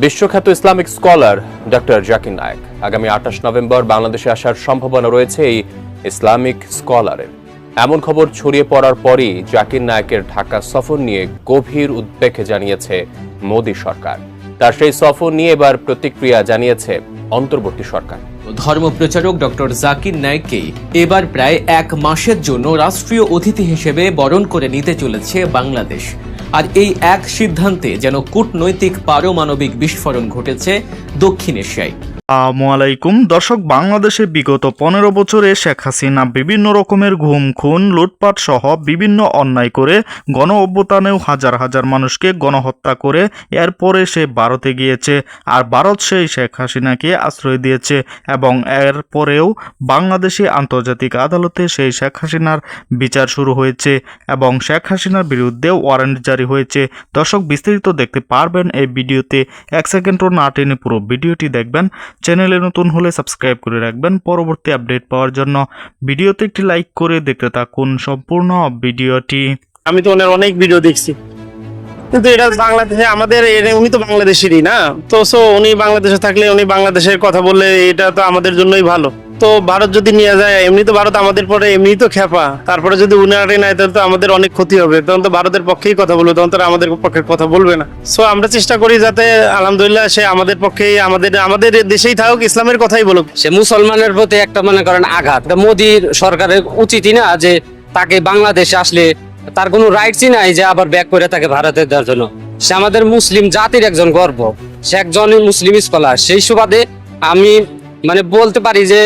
বিশ্বখ্যাত Islamic scholar doctor Zakir Naik আগামী 28 November বাংলাদেশে আসার সম্ভাবনা রয়েছে এই ইসলামিক স্কলারের। এমন খবর ছড়িয়ে পড়ার পরই জাকির নায়েকের ঢাকা সফর নিয়ে গভীর উদ্বেগ জানিয়েছে মোদি সরকার। তার সেই সফর নিয়ে এবার প্রতিক্রিয়া জানিয়েছে অন্তর্বর্তী সরকার। ধর্মপ্রচারক ডক্টর জাকির নায়েককে এবার প্রায় 1 মাসের জন্য রাষ্ট্রীয় অতিথি হিসেবে বরণ করে নিতে চলেছে বাংলাদেশ। আর এই এক সিদ্ধান্তে যেন কূটনৈতিক পারমাণবিক বিস্ফোরণ ঘটেছে দক্ষিণ এশিয়ায়। আসসালামু আলাইকুম দর্শক, বাংলাদেশে বিগত 15 বছরে শেখ হাসিনা বিভিন্ন রকমের গুম খুন লুটপাট সহ বিভিন্ন অন্যায় করে গণ অভ্যুত্থানেও হাজার হাজার মানুষকে গণহত্যা করে এরপরে সে ভারতে গিয়েছে। আর ভারত সেই শেখ হাসিনাকে আশ্রয় দিয়েছে এবং এরপরেও বাংলাদেশে আন্তর্জাতিক আদালতে সেই শেখ হাসিনার বিচার শুরু হয়েছে এবং শেখ হাসিনার বিরুদ্ধে ওয়ারেন্ট জারি হয়েছে। দর্শক, বিস্তারিত দেখতে পারবেন এই ভিডিওতে। 1 সেকেন্ডও না টেনে পুরো ভিডিওটি দেখবেন। চ্যানেলে নতুন হলে সাবস্ক্রাইব করে রাখবেন পরবর্তী আপডেট পাওয়ার জন্য। ভিডিওতে একটি লাইক করে দেখতে থাকুন সম্পূর্ণ ভিডিওটি। আমি তো অনেক ভিডিও দেখছি, কিন্তু এটা বাংলাদেশে আমাদের উনি তো বাংলাদেশেরই না, তো উনি বাংলাদেশে থাকলে উনি বাংলাদেশের কথা বললে এটা তো আমাদের জন্যই ভালো। তো ভারত যদি নিয়ে যায়, এমনি তো ভারত আমাদের পরে এমনি তো খেপা, তারপরে যদি উনারে নেয় তাহলে তো আমাদের অনেক ক্ষতি হবে। তখন তো ভারতের পক্ষেই কথা বলবে, তখন তো আমাদের পক্ষে কথা বলবে না। আমরা চেষ্টা করি যাতে আলহামদুলিল্লাহ সে আমাদের পক্ষেই আমাদের দেশেই থাকুক, ইসলামের কথাই বলুক। সে মুসলমানের প্রতি একটা মনে করেন আঘাত। মোদির সরকারের উচিতই না যে তাকে বাংলাদেশে আসলে তার কোনো রাইটসই নাই যে আবার ব্যাক করে তাকে ভারতে দেওয়ার জন্য। সে আমাদের মুসলিম জাতির একজন গর্ব, সে একজন মুসলিম স্কলার। সেই সুবাদে আমি বলতে পারি যে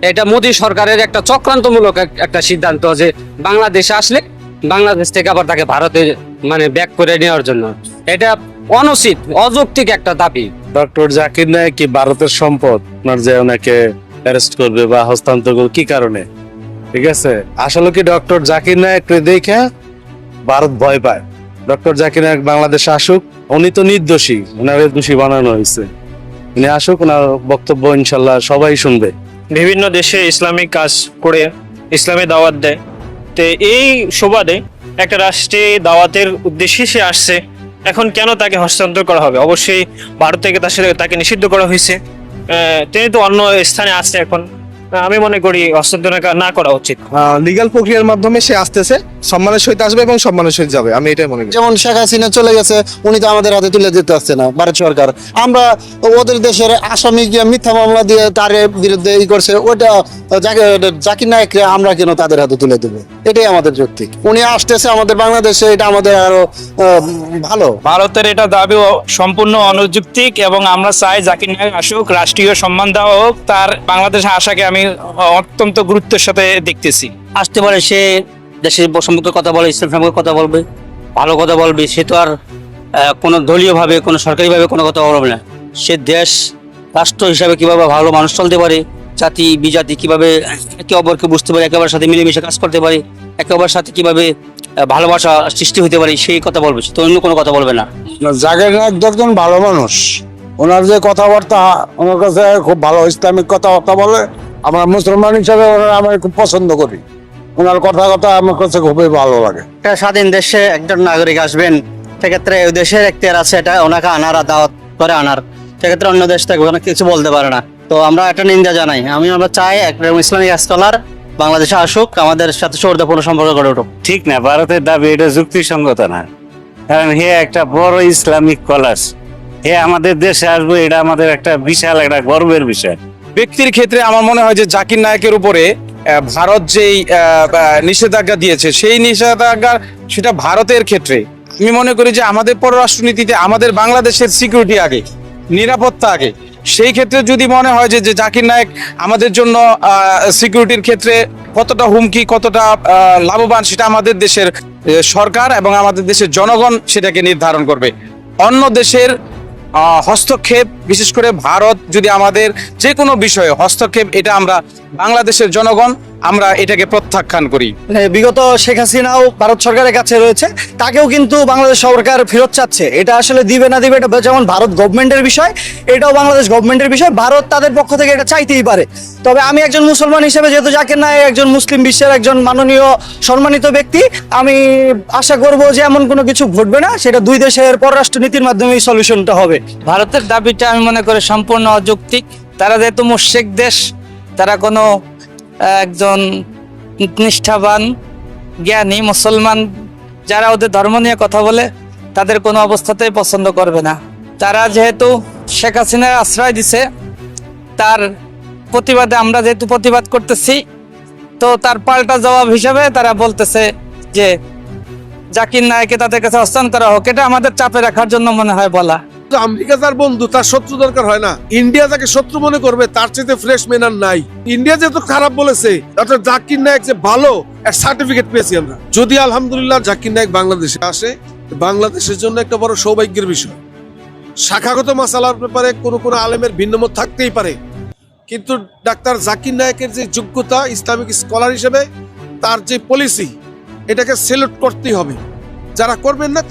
এটা মোদি সরকারের একটা চক্রান্তমূলক একটা সিদ্ধান্ত যে বাংলাদেশে আসলে বাংলাদেশ থেকে আবার তাকে ভারতে ব্যাক করে নেওয়ার জন্য। এটা অনুচিত, অযৌক্তিক একটা দাবি। ডক্টর জাকির নায়েক কি ভারতের সম্পদ? আপনার যে ওনাকে অ্যারেস্ট করবে বা হস্তান্তর করবে কি কারণে? ঠিক আছে, আসলে কি ডক্টর জাকির নায়েক দেখে ভারত ভয় পায়? ডক্টর জাকির নায়েক বাংলাদেশে আসুক, উনি তো নির্দোষী, ওনারে দোষী বানানো হয়েছে। উনি আসুক, ওনার বক্তব্য ইনশাল্লাহ সবাই শুনবে। বিভিন্ন দেশে ইসলামিক কাজ করে ইসলামে দাওয়াত দেয়, তো এই সুবাদে একটা রাষ্ট্রে দাওয়াতের উদ্দেশ্যে সে আসছে। এখন কেন তাকে হস্তান্তর করা হবে? অবশ্যই ভারত থেকে তাকে নিষিদ্ধ করা হয়েছে। তিনি তো অন্য স্থানে আসছে, এখন আমি মনে করি হস্তান্তর না করা উচিত। লিগ্যাল প্রক্রিয়ার মাধ্যমে সে আসতেছে, সম্মানের সহিত আসবে এবং সম্মানের সহিত যাবে, আমি এটাই মনে করি। যেমন শেখ হাসিনা চলে গেছে, উনি তো আমাদের হাতে তুলে দিতে আসছে না ভারত সরকার। আমরা ওদের দেশের আসামি গিয়ে মিথ্যা মামলা দিয়ে তার বিরুদ্ধে করছে, ওটা জাকির নায়েককে আমরা কেন তাদের হাতে তুলে দেবো? এটাই আমাদের যৌক্তিক। উনি আসতেছে আমাদের বাংলাদেশে, এটা আমাদের আরো ভালো। ভারতের এটা দাবি সম্পূর্ণ অনুযুক্তিক এবং আমরা চাই জাকির নায়েক আসুক, রাষ্ট্রীয় সম্মান দেওয়া হোক। তার বাংলাদেশে আসাকে আমি অত্যন্ত গুরুত্বের সাথে দেখতেছি। আসতে পারে, সে দেশের সম্পর্কে কথা বলে, ইসলাম সম্পর্কে কথা বলবে, ভালো কথা বলবে। সে তো আর কোনো দলীয় ভাবে কোনো সরকারি ভাবে কোনো কথা বলবে না। সে দেশ রাষ্ট্র হিসাবে কিভাবে ভালো মানুষ চলতে পারে, জাতি বিজাতি কিভাবে একে অপরকে বুঝতে পারে, একে অপরের সাথে মিলেমিশে কাজ করতে পারে, একে অপরের সাথে কিভাবে ভালোবাসা সৃষ্টি হতে পারে, সেই কথা বলবে। সে তো অন্য কোনো কথা বলবে না। জাকির নায়েক একজন ভালো মানুষ, ওনার যে কথাবার্তা আমার কাছে খুব ভালো, ইসলামিক কথাবার্তা বলে। আমরা মুসলমান হিসাবে ওনারা আমি খুব পছন্দ করি, ওনার কথা আমার কাছে খুবই ভালো লাগে। একটা স্বাধীন দেশে একজন নাগরিক আসবেন, সেক্ষেত্রে ওই দেশের এখতিয়ার আছে এটা ওনাকে আনার, দাওয়াত করে আনার। সেক্ষেত্রে অন্য দেশ থেকে ওনাকে কিছু বলতে পারে না। তো আমরা একটা নিন্দা জানাই। আমরা চাই একটা ইসলামিক স্কলার বাংলাদেশে আসুক, আমাদের সাথে সৌহার্দ্যপূর্ণ সম্পর্ক গড়ে উঠুক। ঠিক না, ভারতের দাবি এটা যুক্তিসঙ্গত না, কারণ হে একটা বড় ইসলামিক স্কলার, হে আমাদের দেশে আসবে, এটা আমাদের একটা বিশাল একটা গর্বের বিষয়। ব্যক্তির ক্ষেত্রে আমার মনে হয় যে জাকির নায়েকের উপরে ভারত যেই নিষেধাজ্ঞা দিয়েছে, সেই নিষেধাজ্ঞা সেটা ভারতের ক্ষেত্রে আমি মনে করি যে আমাদের পররাষ্ট্রনীতিতে আমাদের বাংলাদেশের সিকিউরিটি আগে, নিরাপত্তা আগে। সেই ক্ষেত্রে যদি মনে হয় যে জাকির নায়েক আমাদের জন্য সিকিউরিটির ক্ষেত্রে কতটা হুমকি, কতটা লাভবান, সেটা আমাদের দেশের সরকার এবং আমাদের দেশের জনগণ সেটাকে নির্ধারণ করবে। অন্য দেশের হস্তক্ষেপ, বিশেষ করে ভারত যদি আমাদের যে কোনো বিষয়ে হস্তক্ষেপ, এটা আমরা বাংলাদেশের জনগণ আমরা এটাকে প্রত্যাখ্যান করি। বিগত শেখ হাসিনাও ভারত সরকারের কাছে রয়েছে, তাকেও কিন্তু বাংলাদেশ সরকার ফেরত চাচ্ছে। এটা আসলে দিবে না দিবে, এটা যেমন ভারত গভর্নমেন্টের বিষয়, এটাও বাংলাদেশ গভর্নমেন্টের বিষয়। ভারত তাদের পক্ষ থেকে এটা চাইতেই পারে। তবে আমি একজন মুসলমান হিসেবে, যেহেতু জাকির নায়েক একজন মুসলিম বিশ্বের একজন মাননীয় সম্মানিত ব্যক্তি, আমি আশা করব যে এমন কোনো কিছু ঘটবে না, সেটা দুই দেশের পররাষ্ট্রনীতির মাধ্যমেই সলিউশনটা হবে। ভারতের দাবিটা আমি মনে করি সম্পূর্ণ অযৌক্তিক। তারা যেহেতু মুশরিক দেশ, তারা কোনো একজন নিষ্ঠাবান জ্ঞানী মুসলমান যারা ওদের ধর্ম নিয়ে কথা বলে, তাদের কোনো অবস্থাতেই পছন্দ করবে না। তারা যেহেতু শেখ হাসিনার আশ্রয় দিছে, তার প্রতিবাদে আমরা যেহেতু প্রতিবাদ করতেছি, তো তার পাল্টা জবাব হিসেবে তারা বলতেছে যে জাকির নায়েককে তাদের কাছে হস্তান্তর করা হোক। এটা আমাদের চাপে রাখার জন্য মনে হয় বলা। আমেরিকা তার বন্ধু, তার শত্রু দরকার হয় না। ইন্ডিয়া যাকে শত্রু মনে করবে তার চাইতে ফ্রেশ মেন আর নাই। ইন্ডিয়া যেহেতু খারাপ বলেছে, ডক্টর জাকির নায়েক যে ভালো এর সার্টিফিকেট পেয়েছি আমরা। যদি আলহামদুলিল্লাহ জাকির নায়েক বাংলাদেশে আসে, বাংলাদেশের জন্য একটা বড় সৌভাগ্যের বিষয়। শাখাগত মাসালার ব্যাপারে কোনো আলেমের ভিন্নমত থাকতেই পারে, কিন্তু ডাক্তার জাকির নায়েকের যে যোগ্যতা ইসলামিক স্কলার হিসেবে, তার যে পলিসি, এটাকে সেলুট করতেই হবে। যারা করবেন না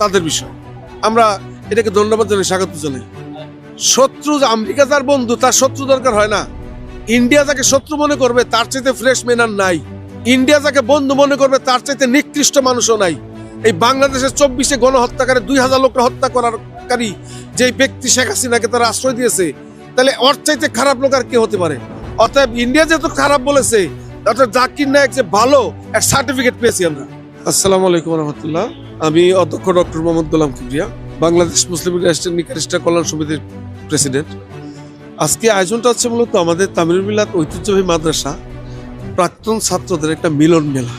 তাদের বিষয়। আমরা এটাকে ধন্যবাদ জানাই, স্বাগত জানাই। শত্রু আমেরিকা তার বন্ধু, তার শত্রু দরকার হয় না। ইন্ডিয়া যাকে শত্রু মনে করবে তার চাইতে ফ্রেশ মেন আর নাই। ইন্ডিয়া যাকে বন্ধু মনে করবে তার চাইতে নিকৃষ্ট মানুষও নাই। এই বাংলাদেশের 24-এ গণহত্যাকারে 2000 লোককে হত্যা করারকারী যে ব্যক্তি শেখ হাসিনাকে তারা আশ্রয় দিয়েছে, তাহলে ওর চাইতে খারাপ লোক আর কি হতে পারে? অতএব ইন্ডিয়া যেহেতু খারাপ বলেছে, ডক্টর জাকির নায়েক যে ভালো এর সার্টিফিকেট পেয়েছি আমরা। আসসালামু আলাইকুম রহমতুল্লাহ। আমি অধ্যক্ষ ডক্টর মোহাম্মদ গোলাম কিবরিয়া, বাংলাদেশ মুসলিম রাষ্ট্রের নিকারিস্টা কল্যাণ সমিতির প্রেসিডেন্ট। আজকে আয়োজনটা হচ্ছে মূলত আমাদের তামিরুল মিলাত ঐতিহ্যবাহী মাদ্রাসা প্রাক্তন ছাত্রদের একটা মিলন মেলা।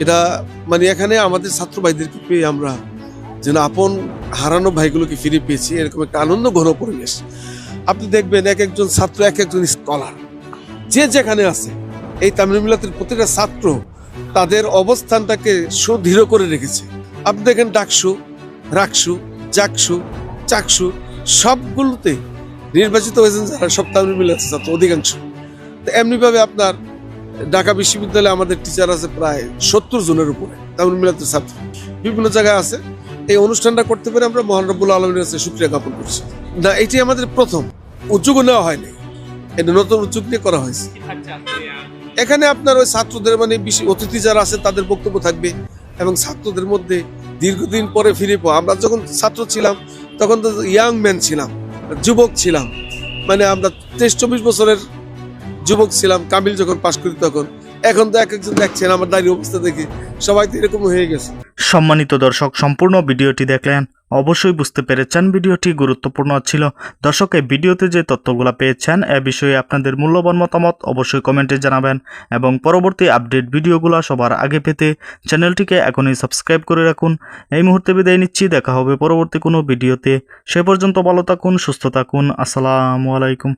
এটা মানে এখানে আমাদের ছাত্র ভাইদেরকে পেয়ে আমরা যেন আপন হারানো ভাইগুলোকে ফিরে পেয়েছি, এরকম একটা আনন্দ ঘন পরিবেশ। আপনি দেখবেন এক একজন ছাত্র, এক একজন স্কলার যে যেখানে আছে, এই তামিরুল মিলাতের প্রতিটা ছাত্র তাদের অবস্থানটাকে সুদৃঢ় করে রেখেছে। আপনি দেখেন ডাকসু, রাকসু, জাকসু, চাকসু সবগুলোতে নির্বাচিত হয়েছেন যারা, সব তামিরুল মিলাতের ছাত্র অধিকাংশ। তো এমনিভাবে আপনার ঢাকা বিশ্ববিদ্যালয়ে আমাদের টিচার আছে প্রায় 70 জনের উপরে তামিরুল মিলাতের ছাত্র, বিভিন্ন জায়গায় আছে। এই অনুষ্ঠানটা করতে পেরে আমরা মহান রব্বুল আলমীর কাছে শুকরিয়া জ্ঞাপন করছি। না, এটি আমাদের প্রথম উদ্যোগও নেওয়া হয়নি, এটা নতুন উদ্যোগ নিয়ে করা হয়েছে। এখানে আপনার ওই ছাত্রদের মানে বিশেষ অতিথি যারা আছে তাদের বক্তব্য থাকবে, এবং ছাত্রদের মধ্যে দীর্ঘদিন পরে ফিরে পাওয়া, আমরা যখন ছাত্র ছিলাম তখন তো ইয়াং ম্যান ছিলাম, যুবক ছিলাম, মানে আমরা 23-24 বছরের যুবক ছিলাম কামিল যখন পাশ করি তখন। এখন তো এক একজন দেখছেন আমার দাঁড়িয়ে অবস্থা দেখে সবাই তো এরকম হয়ে গেছে। সম্মানিত দর্শক, সম্পূর্ণ ভিডিওটি দেখলেন, অবশ্যই বুঝতে পেরেছেন ভিডিওটি গুরুত্বপূর্ণ ছিল। দর্শক, এই ভিডিওতে যে তথ্যগুলো পেয়েছেন এ বিষয়ে আপনাদের মূল্যবান মতামত অবশ্যই কমেন্টে জানাবেন, এবং পরবর্তী আপডেট ভিডিওগুলো সবার আগে পেতে চ্যানেলটিকে এখনই সাবস্ক্রাইব করে রাখুন। এই মুহূর্তে বিদায় নিচ্ছি, দেখা হবে পরবর্তী কোনো ভিডিওতে। সে পর্যন্ত ভালো থাকুন, সুস্থ থাকুন। আসসালামু আলাইকুম।